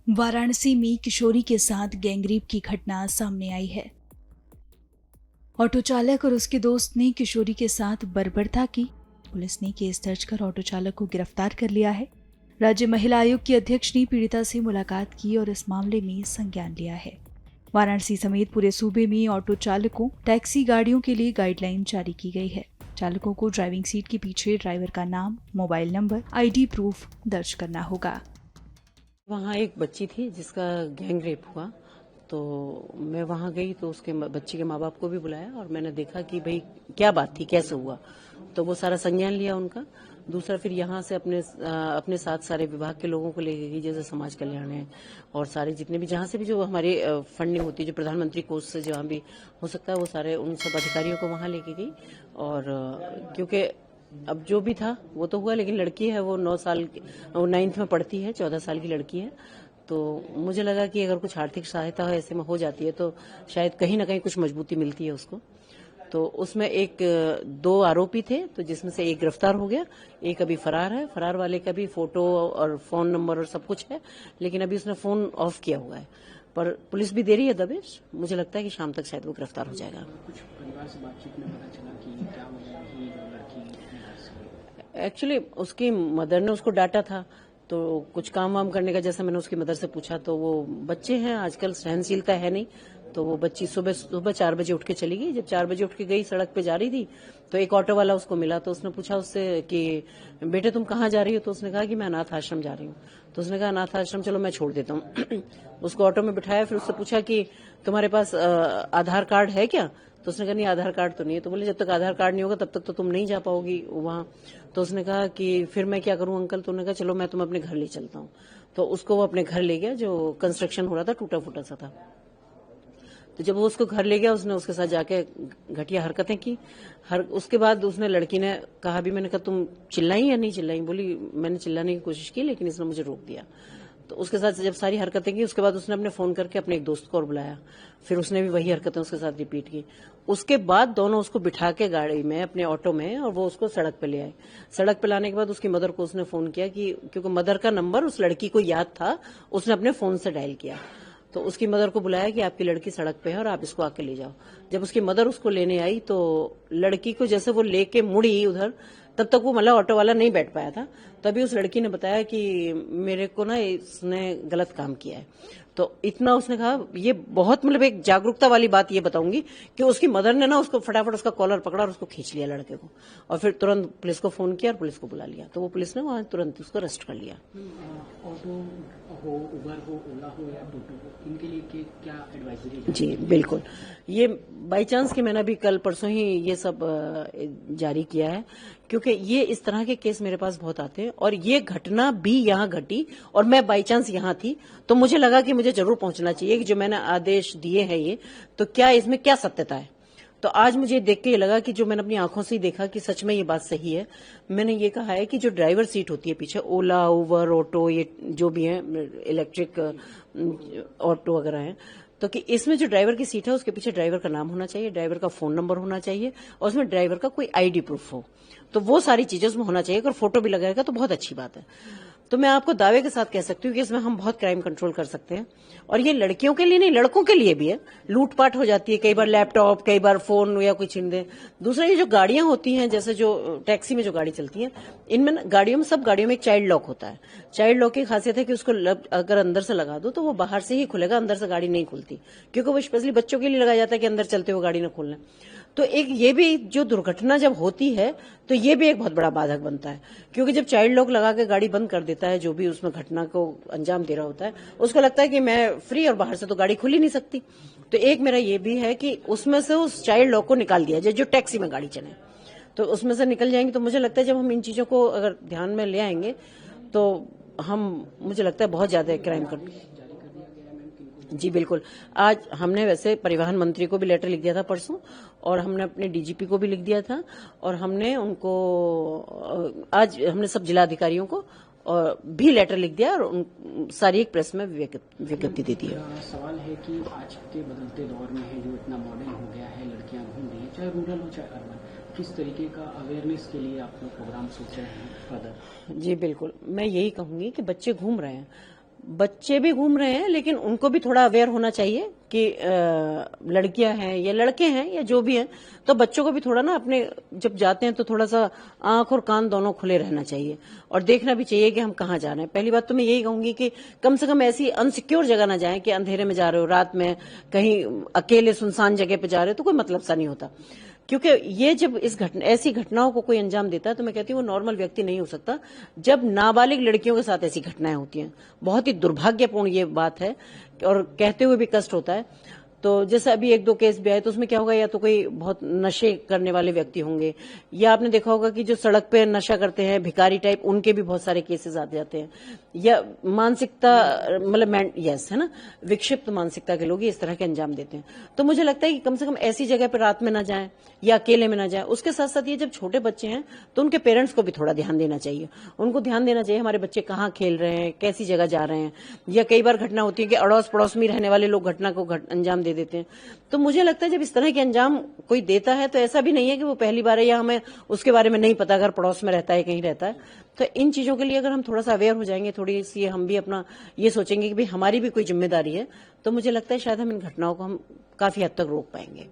वाराणसी में किशोरी के साथ गैंगरेप की घटना सामने आई है। ऑटो चालक और उसके दोस्त ने किशोरी के साथ बर्बरता की। पुलिस ने केस दर्ज कर ऑटो चालक को गिरफ्तार कर लिया है। राज्य महिला आयोग की अध्यक्ष ने पीड़िता से मुलाकात की और इस मामले में संज्ञान लिया है। वाराणसी समेत पूरे सूबे में ऑटो चालकों, टैक्सी गाड़ियों के लिए गाइडलाइन जारी की गई है। चालकों को ड्राइविंग सीट के पीछे ड्राइवर का नाम, मोबाइल नंबर, आईडी प्रूफ दर्ज करना होगा। वहाँ एक बच्ची थी जिसका गैंग रेप हुआ, तो मैं वहाँ गई तो उसके बच्ची के माँ बाप को भी बुलाया और मैंने देखा कि भाई क्या बात थी, कैसे हुआ। तो वो सारा संज्ञान लिया उनका। दूसरा फिर यहाँ से अपने साथ सारे विभाग के लोगों को लेके गई, जैसे समाज कल्याण है और सारे जितने भी जहाँ से भी जो हमारी फंडिंग होती है, जो प्रधानमंत्री कोष से जहाँ भी हो सकता है, वो सारे उन सब अधिकारियों को वहाँ लेके गई। और क्योंकि अब जो भी था वो तो हुआ, लेकिन लड़की है वो 9 साल वो 9th में पढ़ती है, 14 साल की लड़की है। तो मुझे लगा कि अगर कुछ आर्थिक सहायता ऐसे में हो जाती है तो शायद कहीं ना कहीं कुछ मजबूती मिलती है उसको। तो उसमें 2 आरोपी थे, तो जिसमें से एक गिरफ्तार हो गया, एक अभी फरार है। फरार वाले का भी फोटो और फोन नंबर और सब कुछ है, लेकिन अभी उसने फोन ऑफ किया हुआ है। पर पुलिस भी दे रही है दबिश। मुझे लगता है कि शाम तक शायद वो गिरफ्तार हो जाएगा। कुछ परिवार से बातचीत में पता चला कि क्या वजह रही लड़की अपने घर से? एक्चुअली उसकी मदर ने उसको डांटा था, तो कुछ काम वाम करने का, जैसे मैंने उसकी मदर से पूछा तो वो बच्चे हैं, आजकल सहनशीलता है नहीं, तो वो बच्ची सुबह 4 बजे उठ के चली गई। जब 4 बजे उठ के गई, सड़क पे जा रही थी, तो एक ऑटो वाला उसको मिला। तो उसने पूछा उससे कि बेटे तुम कहाँ जा रही हो? तो उसने कहा कि मैं अनाथ आश्रम जा रही हूँ। तो उसने कहा अनाथ आश्रम चलो मैं छोड़ देता हूँ। उसको ऑटो में बिठाया, फिर उससे पूछा कि तुम्हारे पास आधार कार्ड है क्या? तो उसने कहा नहीं आधार कार्ड तो नहीं है। तो बोले जब तक आधार कार्ड नहीं होगा तब तक तो तुम नहीं जा पाओगी वहां। तो उसने कहा कि फिर मैं क्या करूं अंकल? तो उन्होंने कहा चलो मैं तुम्हें अपने घर ले चलता हूं। तो उसको वो अपने घर ले गया, जो कंस्ट्रक्शन हो रहा था, टूटा फूटा सा था। तो जब वो उसको घर ले गया, उसने उसके साथ जाके घटिया हरकतें की। उसके बाद उसने लड़की ने कहा भी, मैंने कहा तुम चिल्लाई या नहीं चिल्लाई? बोली मैंने चिल्लाने की कोशिश की लेकिन इसने मुझे रोक दिया। तो उसके साथ जब सारी हरकतें की, उसके बाद उसने अपने फोन करके अपने एक दोस्त को और बुलाया, फिर उसने भी वही हरकतें उसके साथ रिपीट की। उसके बाद दोनों उसको बिठा के गाड़ी में, अपने ऑटो में, और वो उसको सड़क पे ले आए। सड़क पे लाने के बाद उसकी मदर को उसने फोन किया, कि क्योंकि मदर का नंबर उस लड़की को याद था, उसने अपने फोन से डायल किया। तो उसकी मदर को बुलाया कि आपकी लड़की सड़क पे है और आप इसको आके ले जाओ। जब उसकी मदर उसको लेने आई तो लड़की को जैसे वो लेके मुड़ी उधर, तब तक वो मतलब ऑटो वाला नहीं बैठ पाया था। तभी उस लड़की ने बताया कि मेरे को ना इसने गलत काम किया है। तो इतना उसने कहा, ये बहुत मतलब एक जागरूकता वाली बात ये बताऊंगी कि उसकी मदर ने ना उसको फटाफट उसका कॉलर पकड़ा और उसको खींच लिया लड़के को, और फिर तुरंत पुलिस को फोन किया और पुलिस को बुला लिया। तो वो पुलिस ने वहां तुरंत उसको अरेस्ट कर लिया। ऑटो हो, उबर हो, ओला हो या टोटो हो, इनके लिए क्या एडवाइजरी है? जी बिल्कुल, ये बाई चांस कि मैंने अभी कल परसों ही ये सब जारी किया है, क्योंकि ये इस तरह के केस मेरे पास बहुत आते हैं और ये घटना भी यहाँ घटी और मैं बाई चांस यहाँ थी, तो मुझे लगा कि मुझे जरूर पहुंचना चाहिए कि जो मैंने आदेश दिए हैं ये, तो क्या इसमें क्या सत्यता है। तो आज मुझे देख के ये लगा कि जो मैंने अपनी आंखों से ही देखा कि सच में ये बात सही है। मैंने ये कहा है कि जो ड्राइवर सीट होती है पीछे, ओला, उबर, ऑटो, ये जो भी है इलेक्ट्रिक ऑटो वगैरह है, तो कि इसमें जो ड्राइवर की सीट है उसके पीछे ड्राइवर का नाम होना चाहिए, ड्राइवर का फोन नंबर होना चाहिए और उसमें ड्राइवर का कोई आईडी प्रूफ हो। तो वो सारी चीजें उसमें होना चाहिए। अगर फोटो भी लगाएगा तो बहुत अच्छी बात है। तो मैं आपको दावे के साथ कह सकती हूँ कि इसमें हम बहुत क्राइम कंट्रोल कर सकते हैं। और ये लड़कियों के लिए नहीं, लड़कों के लिए भी है। लूटपाट हो जाती है, कई बार लैपटॉप, कई बार फोन या कोई छीन दे। दूसरा, ये जो गाड़ियां होती हैं, जैसे जो टैक्सी में जो गाड़ी चलती है, इनमें गाड़ियों में, सब गाड़ियों में एक चाइल्ड लॉक होता है। चाइल्ड लॉक की खासियत है कि उसको अगर अंदर से लगा दो तो वो बाहर से ही खुलेगा, अंदर से गाड़ी नहीं खुलती, क्योंकि वो स्पेशली बच्चों के लिए लगाया जाता है कि अंदर चलते हुए गाड़ी न खोलना। तो एक ये भी, जो दुर्घटना जब होती है तो ये भी एक बहुत बड़ा बाधक बनता है, क्योंकि जब चाइल्ड लॉक लगा के गाड़ी बंद कर देता है जो भी उसमें घटना को अंजाम दे रहा होता है, उसको लगता है कि मैं फ्री और बाहर से तो गाड़ी खुल ही नहीं सकती। तो एक मेरा ये भी है कि उसमें से उस चाइल्ड लॉक को निकाल दिया जाए, जो टैक्सी में गाड़ी चले तो उसमें से निकल जाएंगे। तो मुझे लगता है जब हम इन चीजों को अगर ध्यान में ले आएंगे तो मुझे लगता है बहुत ज्यादा क्राइम कर। जी बिल्कुल, आज हमने वैसे परिवहन मंत्री को भी लेटर लिख दिया था परसों, और हमने अपने डीजीपी को भी लिख दिया था, और हमने उनको आज हमने सब जिलाधिकारियों को और भी लेटर लिख दिया और सारी एक प्रेस में विज्ञप्ति दे दी है। सवाल है कि आज के बदलते दौर में है जो इतना मॉडर्न हो गया है, लड़कियां घूम रही है, चाहे रूरल हो चाहे अर्बन, किस तरीके का अवेयरनेस के लिए आप लोग प्रोग्राम सोच रहे हैं फर्दर? जी बिल्कुल, मैं यही कहूंगी कि बच्चे घूम रहे हैं, बच्चे भी घूम रहे हैं, लेकिन उनको भी थोड़ा अवेयर होना चाहिए कि लड़कियां हैं या लड़के हैं या जो भी हैं, तो बच्चों को भी थोड़ा ना अपने जब जाते हैं तो थोड़ा सा आंख और कान दोनों खुले रहना चाहिए और देखना भी चाहिए कि हम कहाँ जा रहे हैं। पहली बात तो मैं यही कहूंगी कि कम से कम ऐसी अनसिक्योर जगह ना जाएं कि अंधेरे में जा रहे हो, रात में कहीं अकेले सुनसान जगह पे जा रहे हो तो कोई मतलब सा नहीं होता। क्योंकि ये जब ऐसी घटनाओं को कोई अंजाम देता है तो मैं कहती हूँ वो नॉर्मल व्यक्ति नहीं हो सकता। जब नाबालिग लड़कियों के साथ ऐसी घटनाएं होती हैं, बहुत ही दुर्भाग्यपूर्ण ये बात है और कहते हुए भी कष्ट होता है। तो जैसे अभी 1-2 केस भी आए तो उसमें क्या होगा, या तो कोई बहुत नशे करने वाले व्यक्ति होंगे, या आपने देखा होगा कि जो सड़क पे नशा करते हैं भिखारी टाइप, उनके भी बहुत सारे केसेस आ जाते हैं, या मानसिकता मतलब यस है ना, विक्षिप्त मानसिकता के लोग इस तरह के अंजाम देते हैं। तो मुझे लगता है कि कम से कम ऐसी जगह पर रात में ना जाएं या अकेले में ना जाएं। उसके साथ साथ ये जब छोटे बच्चे हैं तो उनके पेरेंट्स को भी थोड़ा ध्यान देना चाहिए, उनको ध्यान देना चाहिए हमारे बच्चे कहाँ खेल रहे हैं, कैसी जगह जा रहे हैं। या कई बार घटना होती है कि अड़ोस पड़ोस में रहने वाले लोग घटना को अंजाम दे देते हैं। तो मुझे लगता है जब इस तरह के अंजाम कोई देता है तो ऐसा भी नहीं है कि वो पहली बार है या हमें उसके बारे में नहीं पता, अगर पड़ोस में रहता है कहीं रहता है। तो इन चीजों के लिए अगर हम थोड़ा सा अवेयर हो जाएंगे, थोड़ी सी हम भी अपना ये सोचेंगे कि भाई हमारी भी कोई जिम्मेदारी है, तो मुझे लगता है शायद हम इन घटनाओं को हम काफी हद तक रोक पाएंगे।